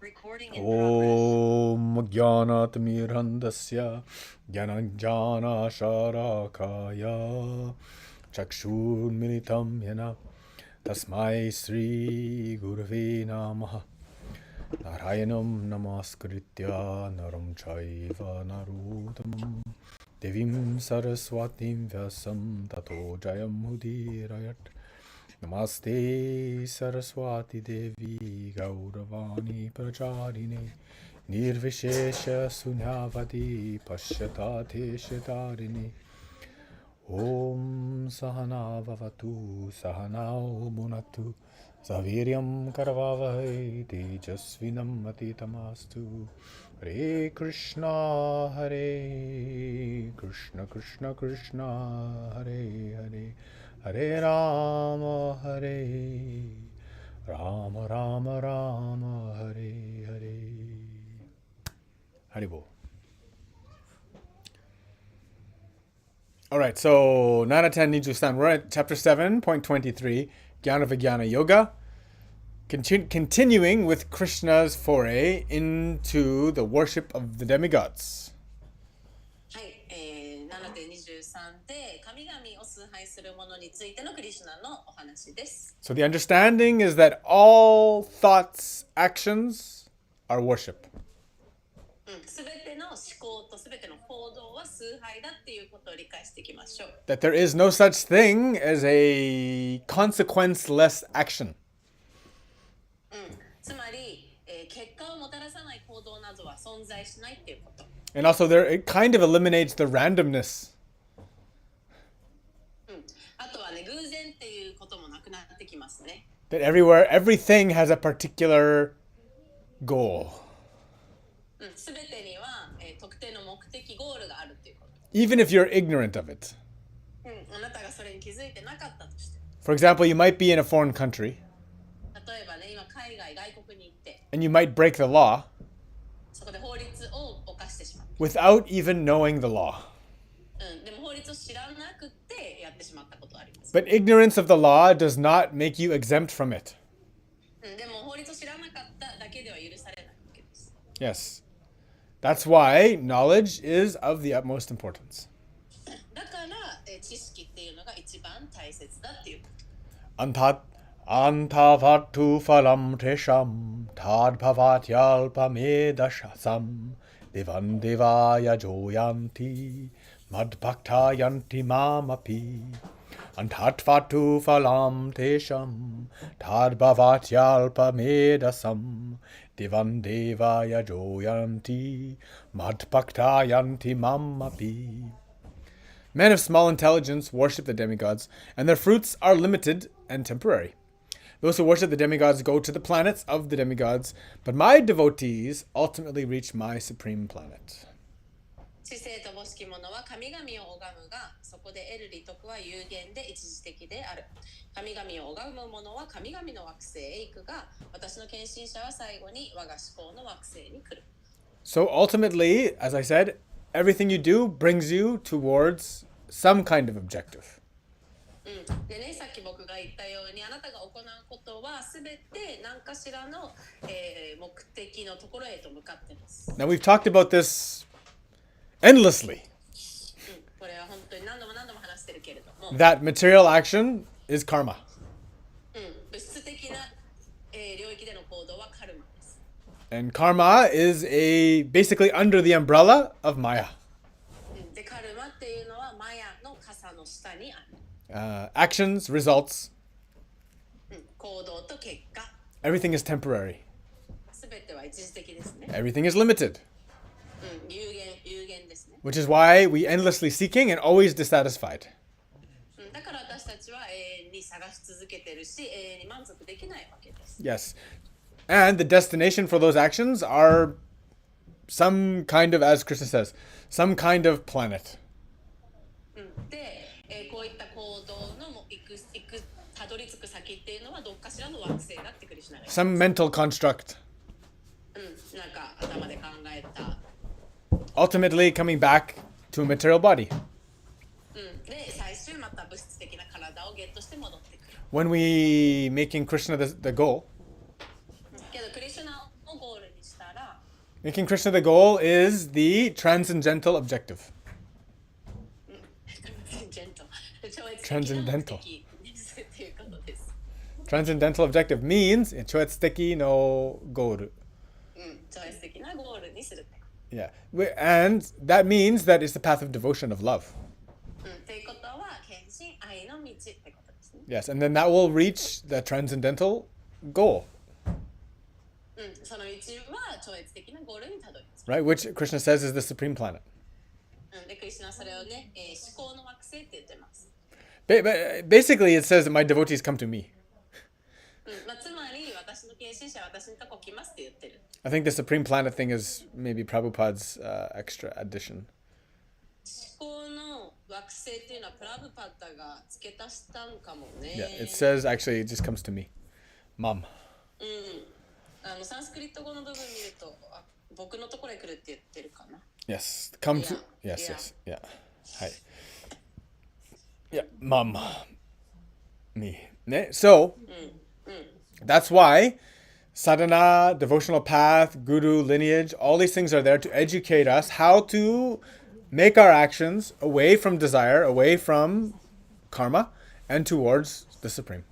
Om Jnanatmirandasya Jnananjana Sharakaya Chakshurmilitam Yana Tasmai Sri Gurave Namaha Narayanam Namaskritya Naram Chaiva Narottamam Devim Saraswatim Vyasam Tato Jayam Mudirayat Namaste Saraswati Devi Gauravani Pracharine Nirvishesha Sunyavati Pashyatate Shetarini Om Sahana Vavatu Sahanao Munatu Saviryam Karavavai Tejasvinam Atitamastu Hare Krishna Krishna Krishna Hare Hare Hare Rama Rama Rama Hare Hare Haribol. All right, so 9 out of 10 needs to stand. We're at chapter 7.23, Jnana Vijnana Yoga. Continuing with Krishna's foray into the worship of the demigods. はい、7.23 で神々を崇拝するものについてのクリシュナのお話です。So the understanding is that all thoughts, actions are worship. すべての思考とすべての行動は崇拝だっていうことを理解していきましょう。That there is no such thing as a consequenceless action. つまり、結果をもたらさない行動などは存在しないっていうこと。And also it kind of eliminates the randomness. あとはね、偶然っていうこともなくなってきますね。That everything has a particular goal. すべてには、特定の目的ゴールがあるっていうこと。Even if you're ignorant of it. あなたがそれに気づいてなかったとして。For example, you might be in a foreign country. 例えばね、今外国に行って。And you might break the law. そこで法律を犯してしまう。Without even knowing the law. でも法律を知らなくてやってしまったことあります。But ignorance of the law does not make you exempt from it. でも法律を知らなかっただけでは許されないわけです。Yes. That's why knowledge is of the utmost importance. だから知識っていうのが一番大切だっていうこと。Antavatu phalam tesham tad bhavatyalpamedashasam devan devaya joyanti madbhaktayanti mamapi. Antatvatu phalam tesham tad bhavatyalpamedasam devan devaya joyanti madbhaktayanti mamapi. Men of small intelligence worship the demigods, and their fruits are limited and temporary. Those who worship the demigods go to the planets of the demigods, but my devotees ultimately reach my supreme planet. 知性とぼしき者は神々を拝むが、そこで得る利得は有限で一時的である。神々を拝む者は神々の惑星へ行くが、私の献身者は最後に我が思考の惑星に来る。So ultimately, as I said, everything you do brings you towards some kind of objective. でね、さっき僕が言ったようにあなたが行うことはすべて何かしらの、目的のところへと向かっています。Now we've talked about this endlessly. これは本当に何度も話してるけれども。That material action is karma. 物質的な、領域での行動はカルマです。And karma is basically under the umbrella of Maya. で、カルマっていうのはマヤの傘の下にある。Actions, results. 行動と結果。Everything is temporary. すべては一時的ですね。Everything is limited. 有限ですね。Which is why we endlessly seeking and always dissatisfied. だから私たちは永遠に探し続けてるし、永遠に満足できないわけです。Yes. And the destination for those actions are some kind of, as Krishna says, some kind of planet. で、こういった行動のたどり着く先っていうのはどっかしらの惑星だってクリシュナが言います。Some mental construct. なんか頭で考えた。Ultimately coming back to a material body. で、最終また物質的な体をゲットして戻ってくる。When we making Krishna the goal, けどクリシュナをゴールにしたら、Making Krishna the goal is the transcendental objective. 超越的な目的ですっていうことです。Transcendental objective means 超越的のゴール。超越的なゴールにするって。Yeah. And that means that it's the path of devotion, of love. っていうことは、献身愛の道ってことですね。Yes, and then that will reach the transcendental goal. その道は超越的なゴールにたどり着く。Right, which Krishna says is the supreme planet. で、クリシュナはそれをね、思考の惑星って言ってます。But basically, it says that my devotees come to me. つまり、私の献身者は私のとこ来ますって言ってる。I think the supreme planet thing is maybe Prabhupada's extra addition. 思考の惑星っていうのはプラブパッタが付け足したんかもね。Yeah, it says actually it just comes to me. Mom. サンスクリット語の部分見ると、僕のところへ来るって言ってるかな。Yes, come to. Yeah. Yes, yes, yeah. Hi. Yeah, mom. Me. So, that's why sadhana, devotional path, guru, lineage, all these things are there to educate us how to make our actions away from desire, away from karma, and towards the supreme.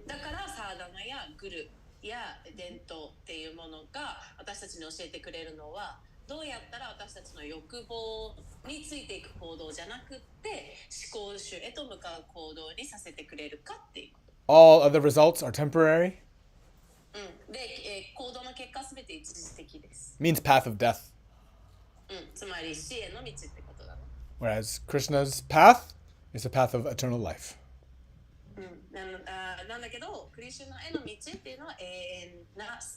だからサーダナやグルや伝統っていうものが私たちに教えてくれるのは、どうやったら私たちの欲望についていく行動じゃなくって思考主へと向かう行動にさせてくれるかっていうこと。All other results are temporary. で、行動の結果すべて一時的です。Means path of death. つまり死への道ってことだね。Whereas Krishna's path is a path of eternal life. なんだけど、クリシュナへの道っていうのは永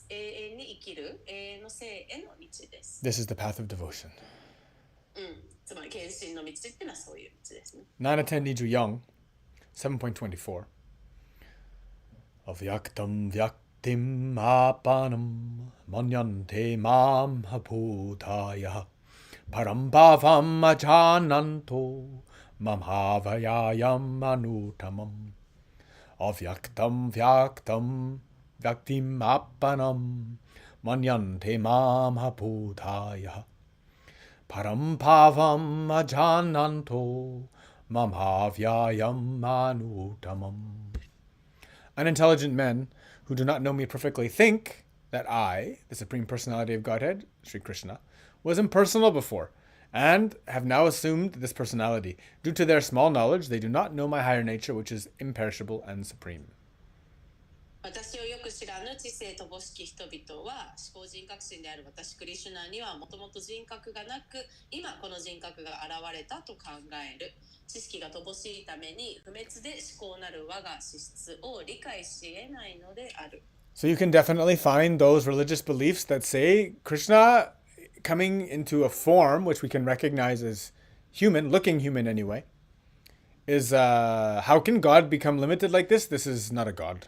遠に生きる永遠の生への道です。This is the path of devotion. つまり献身の道っていうのはそういう道ですね。710 Young, 7.24. Avyaktam vyaktim apanam manyante mam habhutaya parambhavam ajananto mamhavayayam anutamam. Avyaktam vyaktam vyaktim apanam manyante mam habhutaya parambhavam ajananto mamhavyayam anutamam. Unintelligent men who do not know me perfectly think that I, the Supreme Personality of Godhead, Sri Krishna, was impersonal before, and have now assumed this personality. Due to their small knowledge, they do not know my higher nature, which is imperishable and supreme. 私をよく知らぬ知性乏しき人々は思考人格心である私クリシュナにはもともと人格がなく、今この人格が現れたと考える。知識が乏しいために不滅で思考なる我が資質を理解し得ないのである。So you can definitely find those religious beliefs that say Krishna coming into a form which we can recognize as human, looking human anyway, is how can God become limited like this? This is not a God.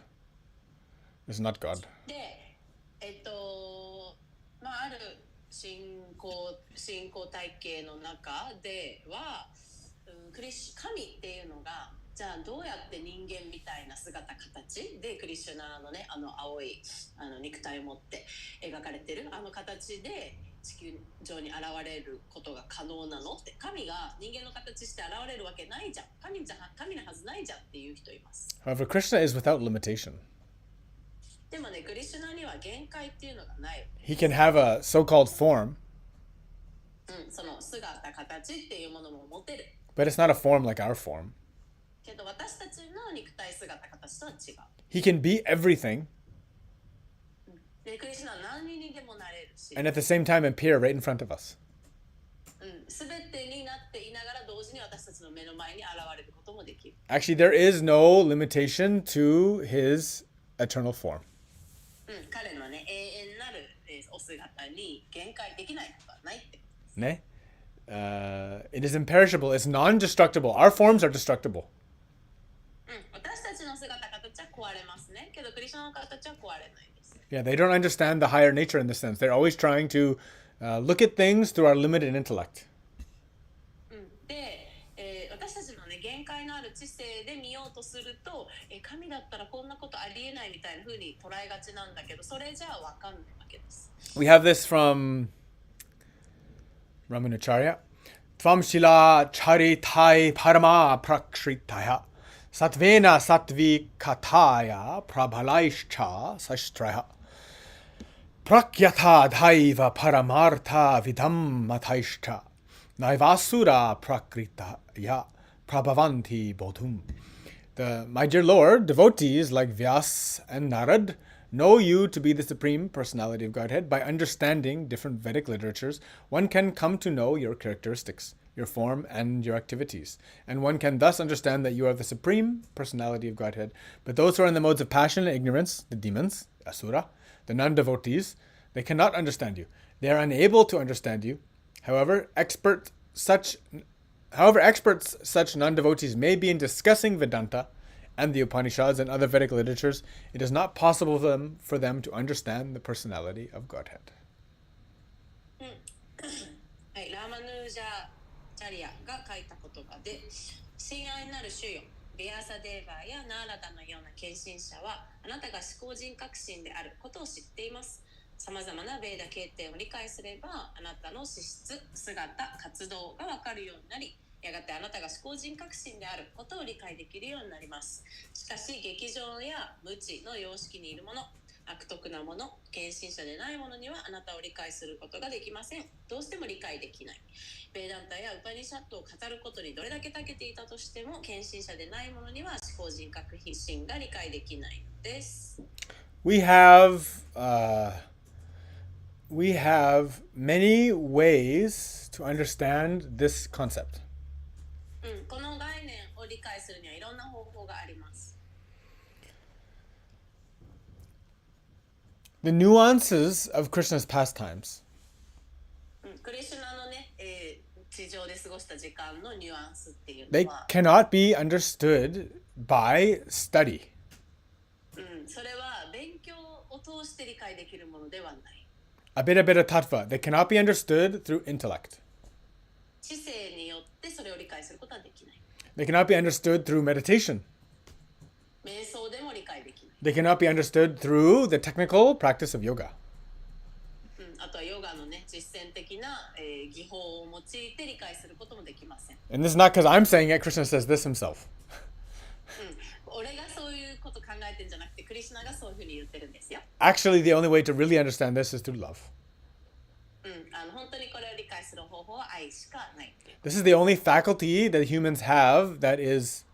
This is not God. で、ある信仰体系の中では、神っていうのがじゃあどうやって人間みたいな姿形でクリシュナのね、青い肉体を持って描かれてる形で地球上に現れることが可能なのって、神が人間の形して現れるわけないじゃん、神のはずないじゃんっていう人います。However, Krishna is without limitation. でもね、クリシュナには限界っていうのがない。He can have a so-called form, その姿形っていうものも持てる。but it's not a form like our form. けど私たちの肉体姿形とは違う。He can be everything で、クリシュナは何にでもなれるし、and at the same time appear right in front of us. すべてになっていながら同時に私たちの目の前に現れることもできる。Actually, there is no limitation to his eternal form. 彼のね、永遠なるお姿に限界できないことはないって。Ne? It is imperishable. It's non-destructible. Our forms are destructible. 私たちの姿形は壊れますね。けどクリシュナの形は壊れないです。Yeah, they don't understand the higher nature in this sense. They're always trying to look at things through our limited intellect. で、私たちのね、限界のある知性で見ようとすると、神だったらこんなことありえないみたいな風に捉えがちなんだけど、それじゃあ分かんないわけです。We have this from Ramanacharya. Tvamshila charitai parama prakshritaya satvena satvikataya prabhalaischa sashtraya prakyatha dhaiva paramartha vidam mataishcha naivasura prakritaya prabhavanti bodhum. My dear Lord, devotees like Vyas and Narad know you to be the Supreme Personality of Godhead. By understanding different Vedic literatures, one can come to know your characteristics, your form, and your activities. And one can thus understand that you are the Supreme Personality of Godhead. But those who are in the modes of passion and ignorance, the demons, Asura, the non-devotees, they cannot understand you. They are unable to understand you. However, experts such non-devotees may be in discussing Vedanta and the Upanishads and other Vedic literatures, it is not possible for them to understand the personality of Godhead. はい、ラーマヌージャチャリアが書いた言葉で、親愛なる主よ、ビアサデーバーやナーラダのような献身者は、あなたが思考人格心であることを知っています。さまざまなベーダ経典を理解すれば、あなたの資質、姿、活動がわかるようになり、やがてあなたが思考人格心であることを理解できるようになります。しかし、劇場や無知の様式にいるもの、悪徳なもの、献身者でないものにはあなたを理解することができません。どうしても理解できない。ベーダンタやウパニシャットを語ることにどれだけ長けていたとしても、献身者でないものには思考人格心が理解できないのです。We have many ways to understand this concept. この概念を理解するにはいろんな方法があります。The nuances of Krishna's pastimes クリシュナのね、地上で過ごした時間のニュアンスっていうの they は、cannot be understood by study. それは勉強を通して理解できるものではない。Abhidabhida tattva, they cannot be understood through intellect. 知性によってそれを理解することはできない。They cannot be understood through meditation. 瞑想でも理解できない。They cannot be understood through the technical practice of yoga. あとはヨガのね、実践的な、技法を用いて理解することもできません。And this is not because I'm saying it, Krishna says this himself. 俺がそういうこと考えてるんじゃなくて、クリシュナがそういうふうに言ってるんですよ。Actually, the only way to really understand this is through love. 本当にこれを理解する方法は愛しかない。This is the only faculty that humans have that is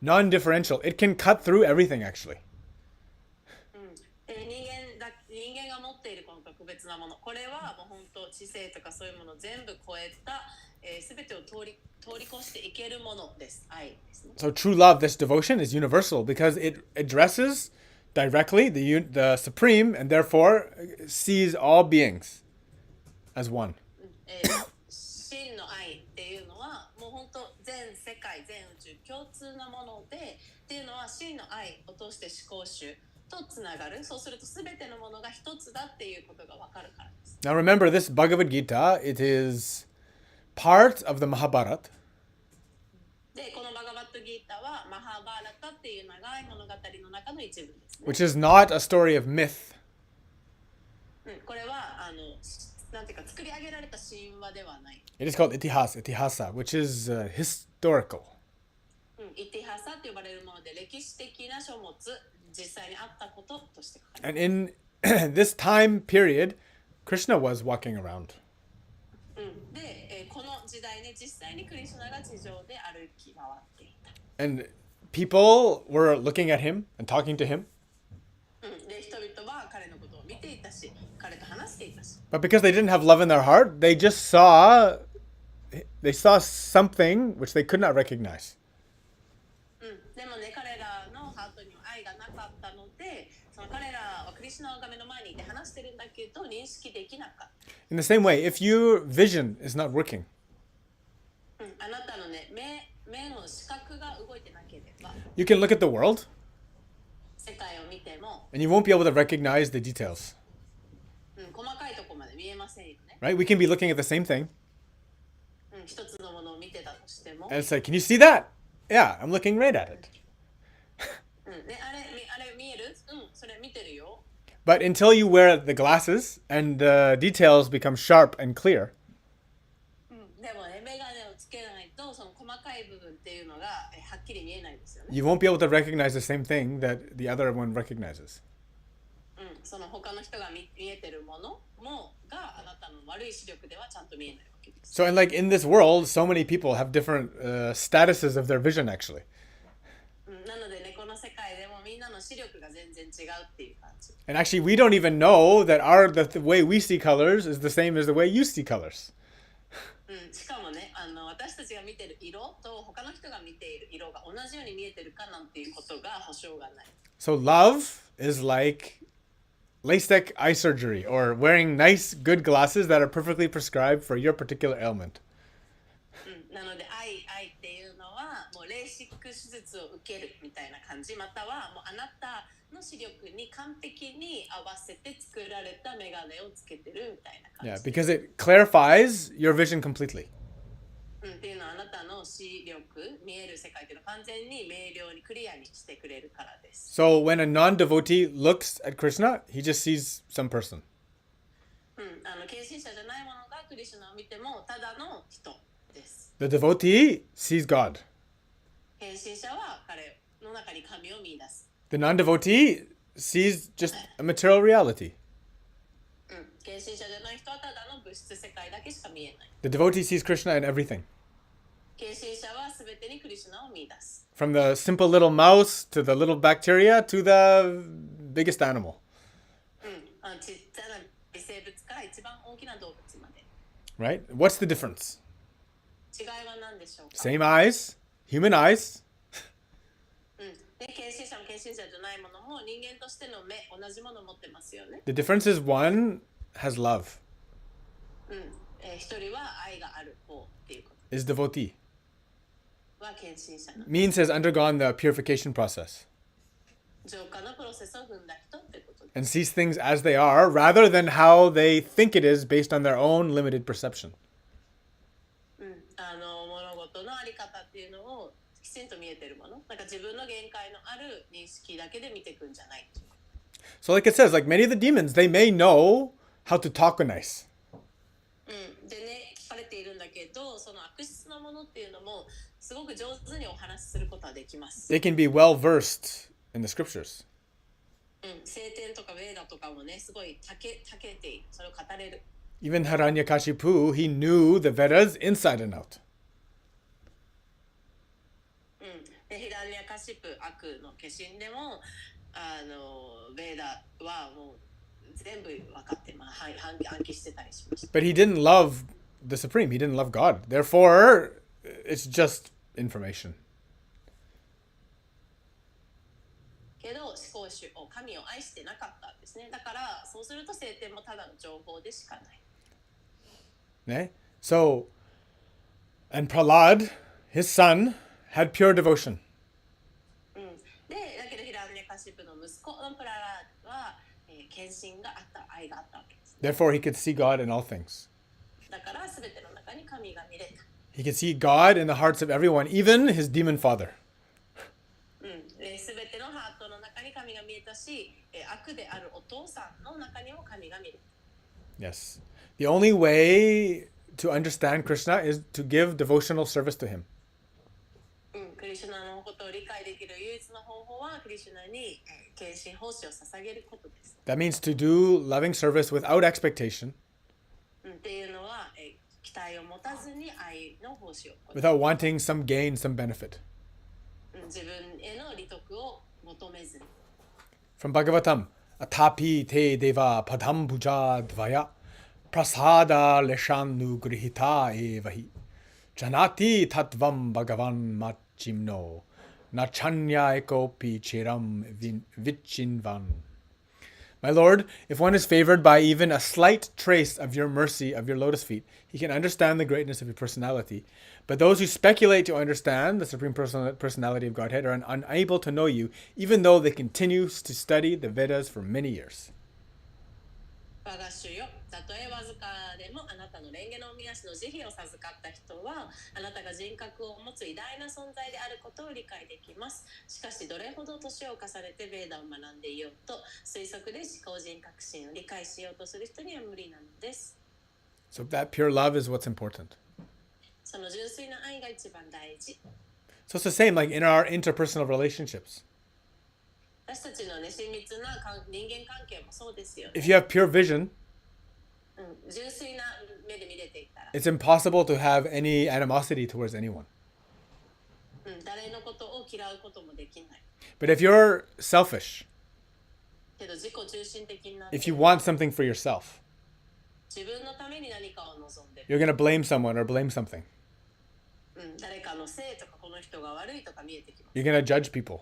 non-differential. It can cut through everything, actually. 人間が持っているこの特別なもの、これはもう本当知性とかそういうものを全部超えた、全てを通り越していけるものです。愛ですね。So true love, this devotion, is universal because it addresses directly the supreme and therefore sees all beings as one. 真の愛っていうのはもう本当全世界全宇宙共通なもので、っていうのは真の愛を通して思考主とつながる。そうすると全てのものが一つだっていうことがわかるからです。Now remember, this Bhagavad Gita, it is part of the Mahabharata. で、このバガバッドギータはマハバーラタっていう長い物語の中の一部ですね。Which is not a story of myth. これはなんていうか作り上げられた神話ではない。It is called itihasa, which is historical. イティハサと呼ばれるもので歴史的な書物、実際にあったこととして書かれています。And in this time period, Krishna was walking around. で、この時代ね、実際にクリシュナが地上で歩き回っていた。And people were looking at him and talking to him. で、人々は彼のことを見ていたし、彼と話していたし。But because they didn't have love in their heart, they saw something which they could not recognize. でもね、彼らのハートには愛がなかったので、その彼らはクリシュナが目の前にいて話してるんだけど認識できなかった。In the same way, if your vision is not working, あなたのね、目の視覚が動いてなければ、you can look at the world 世界を見ても、and you won't be able to recognize the details. 細かいところまで見えませんよね。Right? We can be looking at the same thing 一つのものを見てたとしても、and it's like, can you see that? Yeah, I'm looking right at it. ね、あれ見える？それ見てるよ。But until you wear the glasses and the details become sharp and clear, でもね、メガネをつけないと、その細かい部分っていうのがはっきり見えないですよね。you won't be able to recognize the same thing that the other one recognizes. その他の人が見えてるものがあなたの悪い視力ではちゃんと見えないわけです。So, and like in this world, so many people have different statuses of their vision, actually. なのでね、この世界でもみんなの視力が全然違うっていう感じ。And actually, we don't even know that the way we see colors is the same as the way you see colors. しかもね、私たちが見てる色と他の人が見ている色が同じように見えてるかなんていうことが保証がない。So, love is like LASIK eye surgery or wearing nice, good glasses that are perfectly prescribed for your particular ailment. なので愛っていうのはもうレーシック手術を受けるみたいな感じ、またはもうあなたの視力に完璧に合わせて作られたメガネをつけてるみたいな感じ。Yeah, because it clarifies your vision completely. っていうのはあなたの視力、見える世界っていうのを完全に明瞭にクリアにしてくれるからです。So when a non-devotee looks at Krishna, he just sees some person. 献身者じゃないものがクリシュナを見てもただの人です。The devotee sees God. 献身者は彼の中に神を見出す。The non-devotee sees just a material reality. 献身者じゃない人はただの物質世界だけしか見えない。The devotee sees Krishna in everything. 献身者はすべてにクリシュナを見出す。From the simple little mouse to the little bacteria to the biggest animal. ちっちゃな微生物から一番大きな動物まで。Right? What's the difference? 違いは何でしょうか？ Same eyes, human eyes. で、献身者も献身者じゃないものも人間としての目、同じものを持ってますよね。The difference is one has love. 一人は愛がある方っていうこと。Is devotee. は献身者の。Means has undergone the purification process. 浄化のプロセスを踏んだ人ってことです。And sees things as they are rather than how they think it is based on their own limited perception. 物事のあり方っていうのをきちんと見えてるもの。なんか自分の限界のある認識だけで見ていくんじゃない。So like it says, like many of the demons, they may know how to talk nice. でね、聞かれているんだけど、その悪質なものっていうのもすごく上手にお話しすることはできます。They can be well versed in the scriptures. 聖典とかベーダとかもね、すごいたけている。それを語れる。Even Hiranyakashipu, he knew the Vedas inside and out. でヒラニアカシプ悪の化身でもベーダはもう全部分かって暗記してたりしました。But he didn't love the Supreme. He didn't love God. Therefore, it's just information. けど思考主を神を愛してなかったんですね。だからそうすると聖典もただの情報でしかない。Okay? So, and Prahlad, his son, had pure devotion. で、だけどヒラニアカシプの息子のプララーは献身があった、愛があったわけです。Therefore, he could see God in all things. だからすべての中に神が見れた。He could see God in the hearts of everyone, even his demon father. すべてのハートの中に神が見えたし、悪であるお父さんの中にも神が見れた。Yes. The only way to understand Krishna is to give devotional service to him. クリシュナのことを理解できる唯一の方法はクリシュナに献身奉仕を捧げることです。That means to do loving service without expectation, っていうのは期待を持たずに愛の奉仕を行う。 without wanting some gain, some benefit. 自分への利得を求めずに。From Bhagavatam, Atapi te deva padam puja dvaya prasada leshannu grihita evahi janati tatvam bhagavan machimno nachanya ekopi chiram vichinvan. My Lord, if one is favored by even a slight trace of your mercy, of your lotus feet, he can understand the greatness of your personality. But those who speculate to understand the supreme personality of Godhead are unable to know you, even though they continue to study the Vedas for many years. 我が主よ、たとえわずかでもあなたの蓮華の御足の慈悲を授かった人はあなたが人格を持つ偉大な存在であることを理解できます。しかしどれほど年を重ねてベーダを学んでいようと推測で思考人格心を理解しようとする人には無理なのです。 So that pure love is what's important. その純粋な愛が一番大事。 So it's the same like in our interpersonal relationships. 私たちのね、親密な人間関係もそうですよね。 If you have pure vision, 純粋な目で見れていたら、 it's impossible to have any animosity towards anyone. 誰のことを嫌うこともできない。 But if you're selfish, けど自己中心的になって、 if you want something for yourself, 自分のために何かを望んでる、 you're going to blame someone or blame something. 誰かのせいとかこの人が悪いとか見えてきます。 You're going to judge people.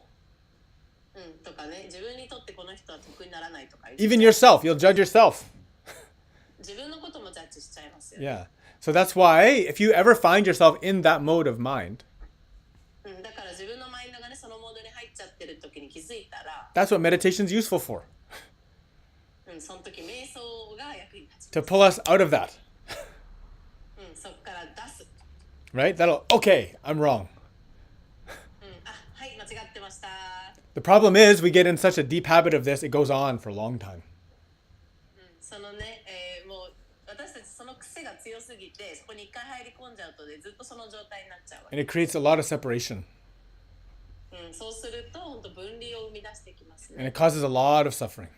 とかね、自分にとってこの人は得にならないとか、 Even yourself, you'll judge yourself. 自分のこともジャッジしちゃいますよ。 Yeah. So that's why if you ever find yourself in that mode of mind, だから自分のマインドがね、そのモードに入っちゃってる時に気づいたら、 that's what meditation's useful for. その時瞑想が役に立ち To ます。 pull us out of that. そこから出す。 Right? Okay, I'm wrong. はい、間違ってました。 The problem is we get in such a deep habit of this, it goes on for a long time. そのね、もう私たちその癖が強すぎて、そこに一回入り込んじゃうとね、ずっとその状態になっちゃうわけ。 And it creates a lot of separation. そうすると本当分離を生み出してきますね。 And it causes a lot of suffering.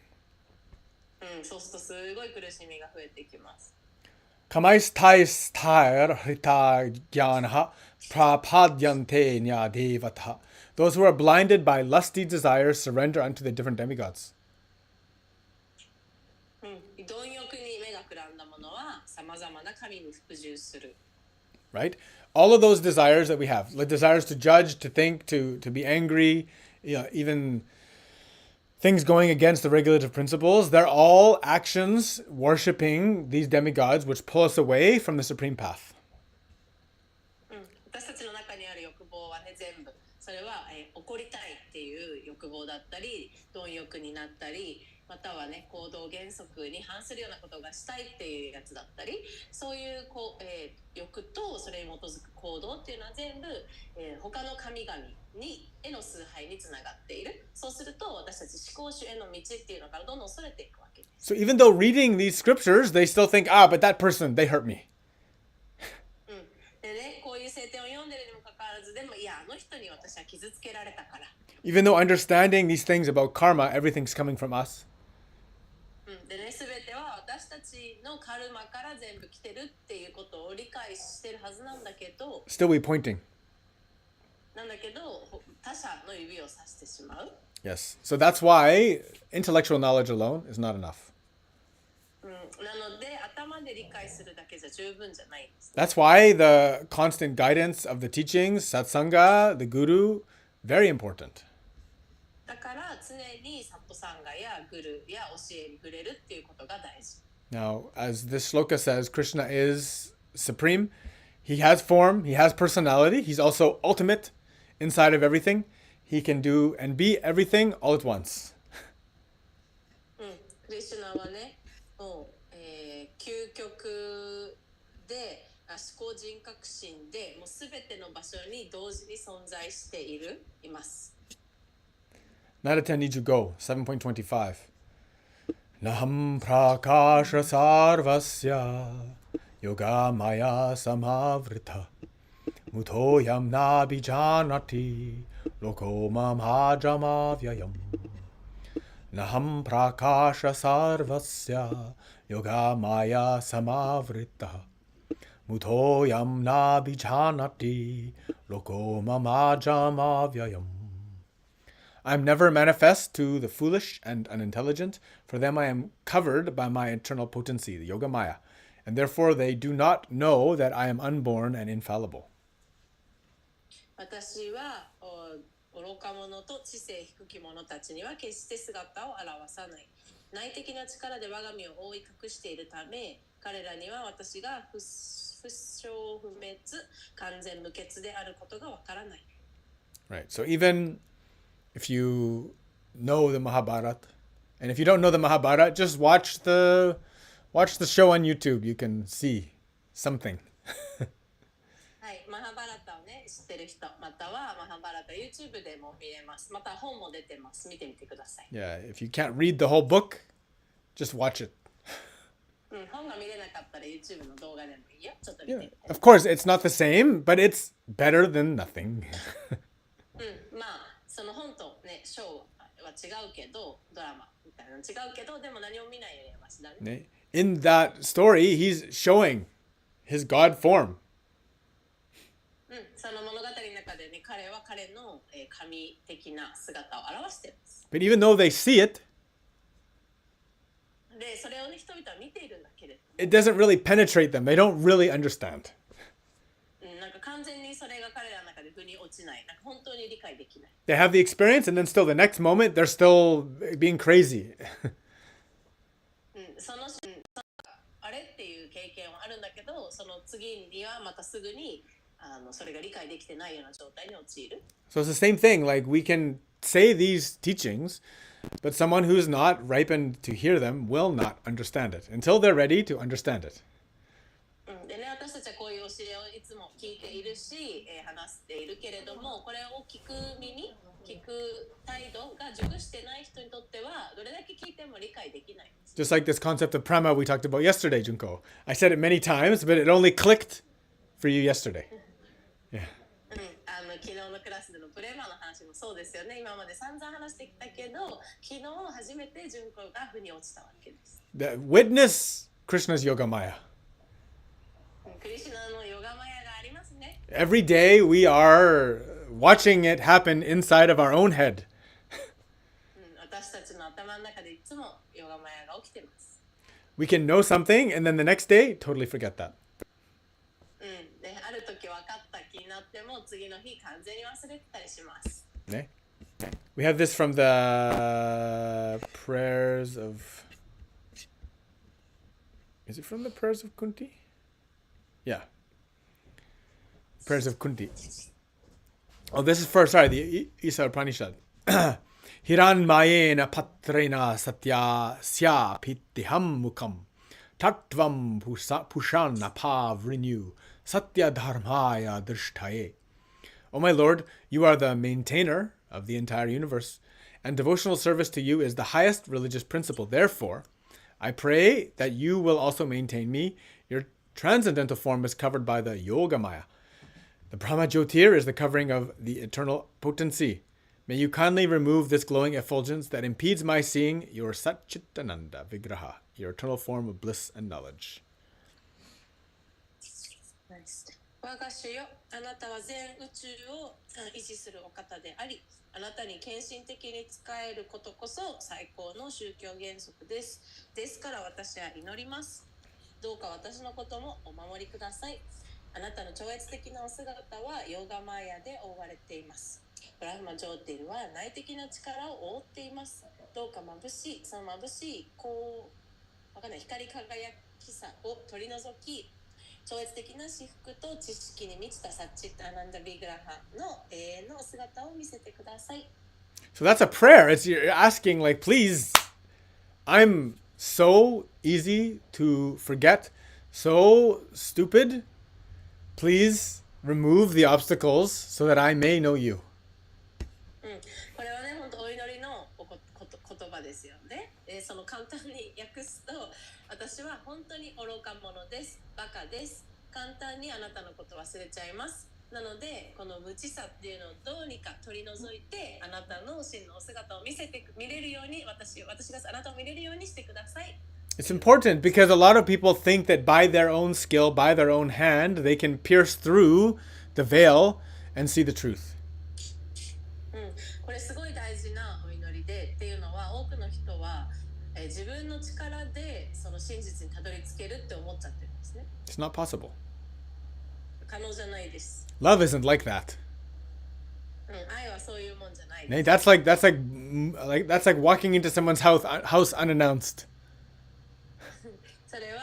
そうするとすごい苦しみが増えてきます。 Kamaistaistar hrita gyanaha prapadyante nyadevata. Those who are blinded by lusty desires surrender unto the different demigods. 貪欲に目がくらんだ者はさまざまな神に服従する。 Right? All of those desires that we have, like desires to judge, to think, to be angry, even things going against the regulative principles, they're all actions worshiping these demigods which pull us away from the supreme path. 私たちの中にある欲望はね、全部それは、怒りたいっていう欲望だったり、貪欲になったり、またはね、行動原則に反するようなことがしたいっていうやつだったり、そういう欲とそれに基づく行動っていうのは全部、他の神々への崇拝につながっている。そうすると私たち思考主への道っていうのからどんどんそれていくわけです。 So even though reading these scriptures, they still think, but that person, they hurt me. でね、こういう聖典を読んでるにもかかわらず、でもいや、あの人に私は傷つけられたから。 Even though understanding these things about karma, everything's coming from us. でね、全ては私たちのカルマから全部来てるっていうことを理解してるはずなんだけど、 Still we pointing. なんだけど他者の指を指してしまう。 Yes. So that's why intellectual knowledge alone is not enough. なので頭で理解するだけじゃ十分じゃないんです。 That's why the constant guidance of the teachings, satsanga, the guru, very important. だから常にサットサンガやグルや教えに触れるっていうことが大事。 Now, as this shloka says, Krishna is supreme. He has form, he has personality. He's also ultimate inside of everything. He can do and be everything all at once. クリシュナはね、もう、究極で思考人格心でもうすべての場所に同時に存在しています。 Naratan needs to go. 7.25. Naham prakasha sarvasya yoga maya samavrita mutoyam nabijanati loko mamajamavyayam. Naham prakasha sarvasya yoga maya samavrita mutoyam nabijanati loko mamajamavyayam. I am never manifest to the foolish and unintelligent, for them I am covered by my internal potency, the Yoga Maya, and therefore they do not know that I am unborn and infallible. 私は愚か者と知性低き者たちには決して姿を現さない。内的な力で我が身を覆い隠しているため、彼らには私が不生不滅、完全無欠であることがわからない。 Right. So even if you know the Mahabharata, and if you don't know the Mahabharata, just watch the Watch the show on YouTube. You can see something. はい、マハバラタをね、知ってる人、またはマハバラタ YouTube でも見れます。また本も出てます。見てみてください。Yeah, if you can't read the whole book, just watch it. 本が見れなかったら YouTube の動画でもいいよ。ちょっと見てみ Yeah, て。of course, it's not the same, but it's better than nothing. まあ、その本とね、ショーは違うけど、ドラマみたいなの違うけど、でも何も見ないよりはマシだね。In that story, he's showing his God form. その物語の中でね、彼は彼の神的な姿を表しています。But even though they see it, で、それをね、人々は見ているんだけれど、it doesn't really penetrate them. They don't really understand. なんか完全にそれが彼らの中で腑に落ちない。なんか本当に理解できない。They have the experience, and then still the next moment, they're still being crazy. あれっていう経験はあるんだけど、その次にはまたすぐにそれが理解できてないような状態に陥る。So it's the same thing. Like, we can say these teachings, but someone who's not ripened to hear them will not understand it until they're ready to understand it. でね、私たちはこういう教えをいつも聞いているし、話しているけれども、これを聞く耳、聞く態度が熟してない人にとっては、どれだけ聞いても理解できない。Just like this concept of prama we talked about yesterday, Junko. I said it many times, but it only clicked for you yesterday. Yeah. 昨日のクラスでのプレマの話もそうですよね。今まで散々話してきたけど、昨日初めて純子が腑に落ちたわけです。The witness Krishna's Yoga Maya. クリシュナのヨガマヤがありますね。Every day we are watching it happen inside of our own head. 私たちの頭の中でいつもヨガマヤが起きてます。We can know something, and then the next day, totally forget that. で、ある時分かった気になっても、次の日完全に忘れてたりします。Okay. We have this from the prayers of... Is it from the prayers of Kunti? Yeah. Prayers of Kunti. Oh, this is first, sorry, the Isa Upanishad. Hiran mayena patrena satya sya pittiham mukam tattvam pushana pavrinu satya dharmaya drishtaye. O my Lord, you are the maintainer of the entire universe, and devotional service to you is the highest religious principle. Therefore, I pray that you will also maintain me. Your transcendental form is covered by the Yoga Maya. The Brahma Jyotir is the covering of the eternal potency. May you kindly remove this glowing effulgence that impedes my seeing your Satchitananda Vigraha, your eternal form of bliss and knowledge. 我が主よ、あなたは全宇宙を維持するお方であり、あなたに献身的に仕えることこそ最高の宗教原則です。ですから私は祈ります。どうか私のこともお守りください。あなたの超越的なお姿はヨガマヤで覆われています。ブラフマジョーティルは内的な力を覆っています。どうかその眩しい光り輝きさを取り除き、超越的な至福と知識に満ちたサッチッタアナンダビグラハの永遠のお姿を見せてください。So that's a prayer. It's you're asking, like, please, I'm so easy to forget, so stupid. Please remove the obstacles so that I may know you. これはね、本当お祈りの言葉ですよね。その簡単に訳すと、私は本当に愚か者です。バカです。簡単にあなたのこと忘れちゃいます。なので、この無知さっていうのをどうにか取り除いて、あなたの真のお姿を見れるように、私があなたを見れるようにしてください。It's important because a lot of people think that by their own skill, by their own hand, they can pierce through the veil and see the truth. これすごい大事なお祈りでっていうのは、多くの人は、自分の力でその真実にたどり着けるって思っちゃってるんですね。It's not possible. 可能じゃないです。Love isn't like that. 愛はそういうもんじゃない Hey, です。that's like walking into someone's house unannounced. それは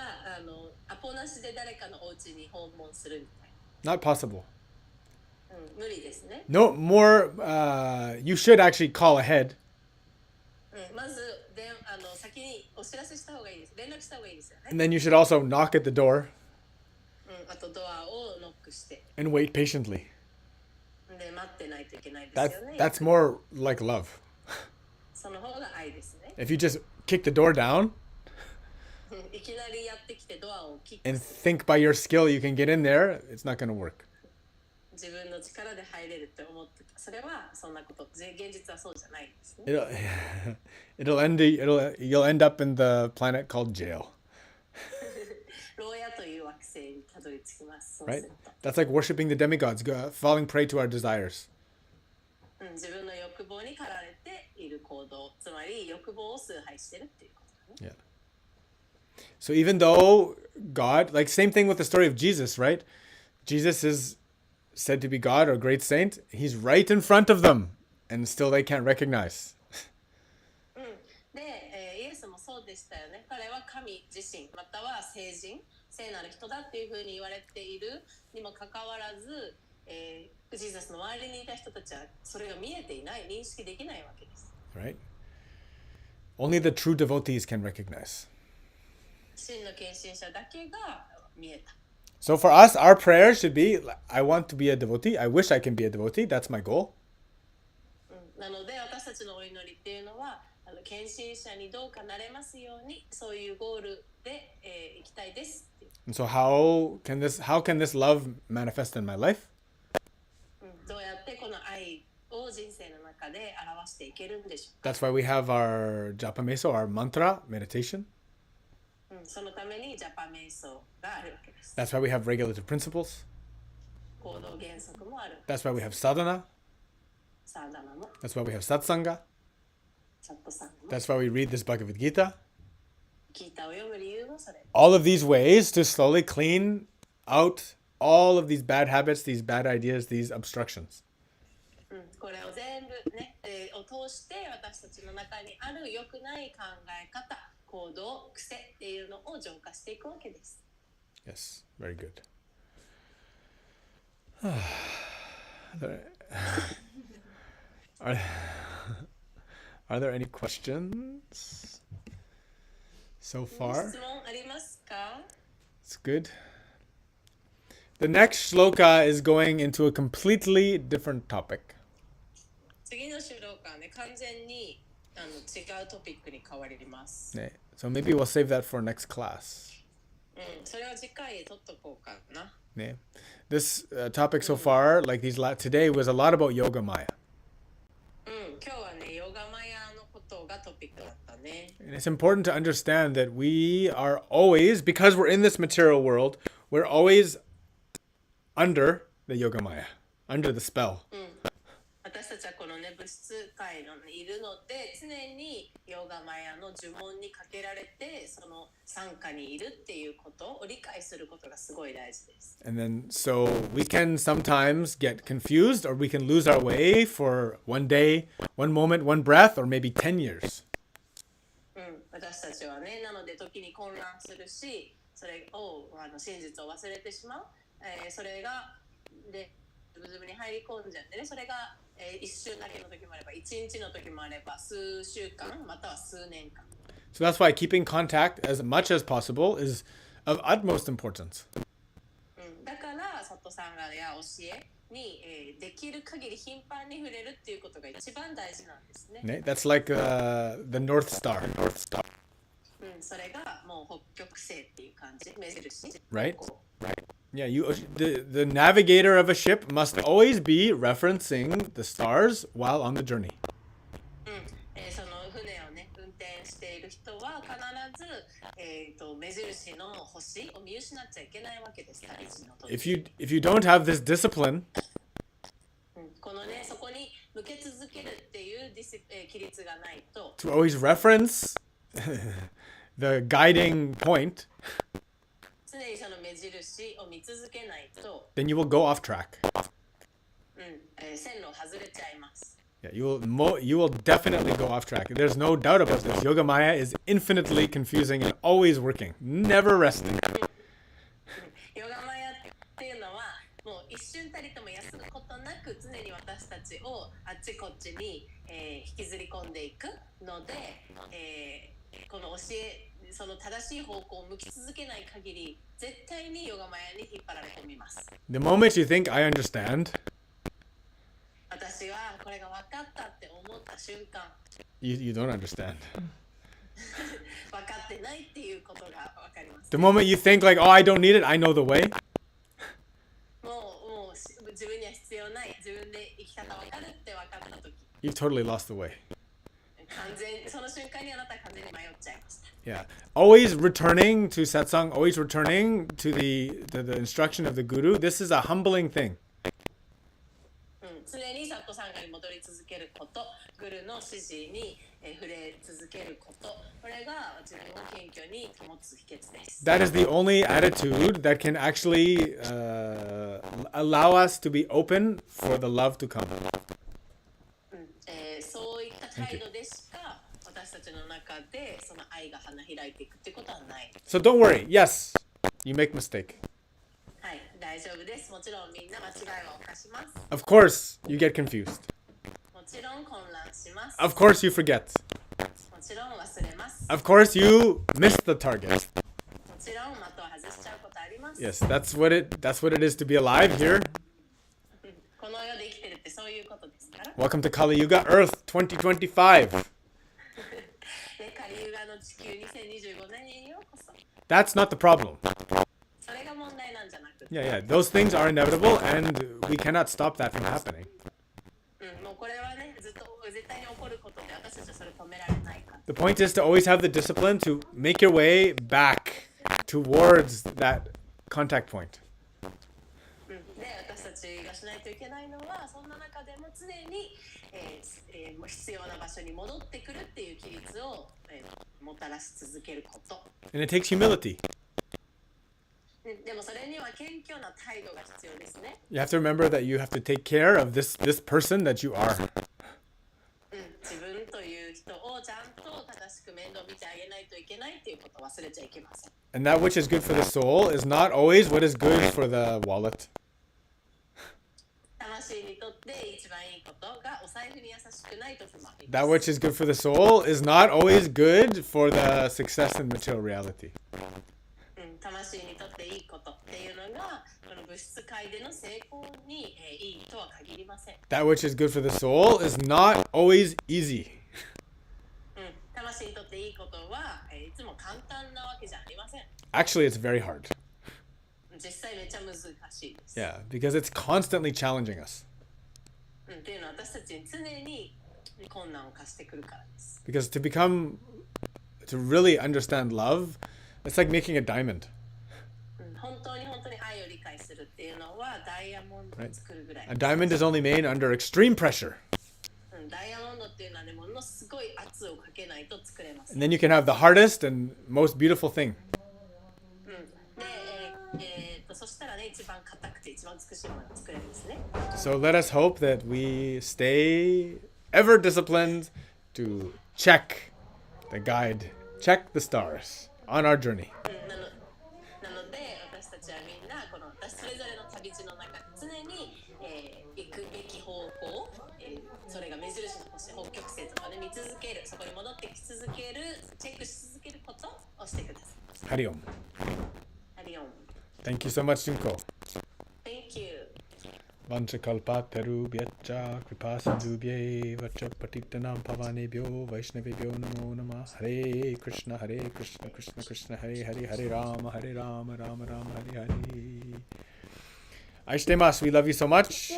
アポなしで誰かのお家に訪問するみたい Not possible. な。無理ですね。No more. You should actually call ahead. まず先にお知らせした方がいいです。連絡した方がいいですよね。And then you should also knock at the door あとドアをノックして。and wait patiently. で、待ってないといけないですよね。That's more like love. その方が愛ですね。If you just kick the door down いきなりやってきてドアをキック and する。 think by your skill you can get in there, it's not going to work. 自分の力で入れるって思ってた。それはそんなこと。現実はそうじゃないですね。You'll end up in the planet called jail. 牢屋という惑星にたどり着きます。そう Right? すると。That's like worshiping the demigods, falling prey to our desires. 自分の欲望に駆られている行動、つまり欲望を崇拝してるっていうことだね。Yeah. So even though God, like same thing with the story of Jesus, right? Jesus is said to be God or great saint. He's right in front of them, and still they can't recognize. で、イエスもそうでしたよね。彼は神自身、または聖人、聖なる人だっていうふうに言われているにもかかわらず、ジーザスの周りにいた人たちはそれが見えていない、認識できないわけです。Right? Only the true devotees can recognize. 真の献身者だけが見えた。So for us, our prayer should be, I want to be a devotee. I wish I can be a devotee. That's my goal. なので私たちのお祈りっていうのは、献身者にどうかなれますように、そういうゴールで、行きたいですっていう。And so how can this love manifest in my life? どうやってこの愛を人生の中で表していけるんでしょう。That's why we have our japa meso, our mantra meditation. そのためにジャパ瞑想があるわけです。That's why we have regulative principles. 行動原則もある。That's why we have sadhana. サーダナも、 That's why we have satsanga. チャットさんも、 That's why we read this Bhagavad Gita. ギータを読む理由もそれ。All of these ways to slowly clean out all of these bad habits, these bad ideas, these obstructions. これを全部ね、を通して私たちの中にある良くない考え方、行動、癖っていうのを浄化していくわけです。Yes, very good. Are there any questions so far? 質問ありますか？ It's good. The next shloka is going into a completely different topic. 次のシュローカーね、完全に違うトピックに変わります。So maybe we'll save that for next class. それは次回取っとこうかな。This topic so far, like today, was a lot about yoga maya. 今日はね、ヨガマヤのことがトピックだったね。And it's important to understand that we are always, because we're in this material world, we're always under the yoga maya, under the spell. 私たちはこのね、物質界にいるので、常にヨガマヤの呪文にかけられて、その傘下にいるっていうことを理解することがすごい大事です。And then, so we can sometimes get confused, or we can lose our way for one day, one moment, one breath, or maybe 10 years. 私たちはね、なので時に混乱するし、それを真実を忘れてしまう。それがでズブズブに入り込んじゃってね、それが一瞬だけの時もあれば、一日の時もあれば、数週間または数年間。So that's why keeping contact as much as possible is of utmost importance. だから佐藤さんがや教えに、できる限り頻繁に触れるっていうことが一番大事なんですね。That's like the North Star. それがもう北極星っていう感じ、目印。Right? Yeah, the navigator of a ship must always be referencing the stars while on the journey. その船をね、運転している人は必ず、目印の星を見失っちゃいけないわけです。旅路の途中。If you don't have this discipline, このね、そこに向け続けるっていう規律がないと、to always reference the guiding point, 常にその目印を見続けないと、then you will go off track. 線路を外れちゃいます。Yeah, you will definitely go off track. There's no doubt about this. Yoga Maya is infinitely confusing and always working, never resting. ヨガマヤっていうのはもう一瞬たりとも休むことことなく常に私たちをあっちこっちに、引きずり込んでいくので、この教えその正しい方向を向き続けない限り絶対にヨガマヤに引っ張られ込みます。 The moment you think, I understand, 私はこれが分かったって思った瞬間you don't understand. 分かってないっていうことが分かります。 The moment you think like, oh, I don't need it, I know the way, もう自分には必要ない、自分で生き方分かるって分かった時 you've totally lost the way. その瞬間にあなたは完全に迷っちゃいました。 Yeah. Always returning to satsang, always returning to the instruction of the guru. This is a humbling thing. 常にサットサンガに戻り続けること、グルの指示に触れ続けること、これが自分を謙虚に保つ秘訣です。 That is the only attitude that can actually allow us to be open for the love to come. そういった態度でしか私たちの中でその愛が花開いていくってことはない。 So don't worry. Yes, you make mistake. はい、大丈夫です。もちろんみんな間違いは犯します。 Of course, you get confused. もちろん混乱します。 Of course, you forget. もちろん忘れます。 Of course, you miss the target. もちろん的を外しちゃうことあります。 Yes, that's what it is to be alive here. この世で生きてるってそういうことですから。 Welcome to Kali Yuga Earth 2025. で、カリユガの地球2025年にようこそ。 That's not the problem. それが問題なんじゃなくて、 Yeah, those things are inevitable and we cannot stop that from happening. もうこれはね、ずっと絶対に起こることで私たちはそれ止められないから。 The point is to always have the discipline to make your way back towards that contact point. で、私たちがしないといけないのは、そんな中でも常に、必要な場所に戻ってくるっていう規律を、もたらし続けること。 And it takes humility. でもそれには謙虚な態度が必要ですね。 You have to remember that you have to take care of this person that you are. 自分という人をちゃんと正しく面倒見てあげないといけないっていうことを忘れちゃいけません。 And that which is good for the soul is not always what is good for the wallet. 魂にとって一番いいことがお財布に優しくないと不満。 That which is good for the soul is not always good for the success in material reality. 魂にとっていいことっていうのがこの物質界での成功に、いいとは限りません。 That which is good for the soul is not always easy. 魂にとっていいことは、いつも簡単なわけじゃありません。 Actually, it's very hard. 実際めっちゃ難しいです。 Yeah, because it's constantly challenging us. っていうのは私たちに常に困難を課してくるからです。 Because to really understand love, it's like making a diamond. 本当に愛を理解するっていうのはダイヤモンドを作るぐらい。A diamond is only made under extreme pressure. ダイヤモンドっていうのはね、ものすごい圧をかけないと作れます。 And then you can have the hardest and most beautiful thing. で、そしたらね、一番硬くて一番美しいものが作れるんですね。 So let us hope that we stay ever disciplined to check the guide, check the stars on our journey. なので、私たちはみんなこのそれぞれの旅路の中で常に、行くべき方向、それが目印の星、北極星とかで見続ける、そこに戻ってき続ける、チェックし続けることをしてください。Hariom. ハリオン。 Thank you so much, Junko. Thank you. Vanchakalpatarubhyacha kripasindubhye vacha patitanam pavanebhyo vaishnavebhyo namo namah. Hare Krishna, Krishna Krishna, Hare Hare, Hare Rama, Rama Rama, Hare Hare. Aishitemasu, we love you so much.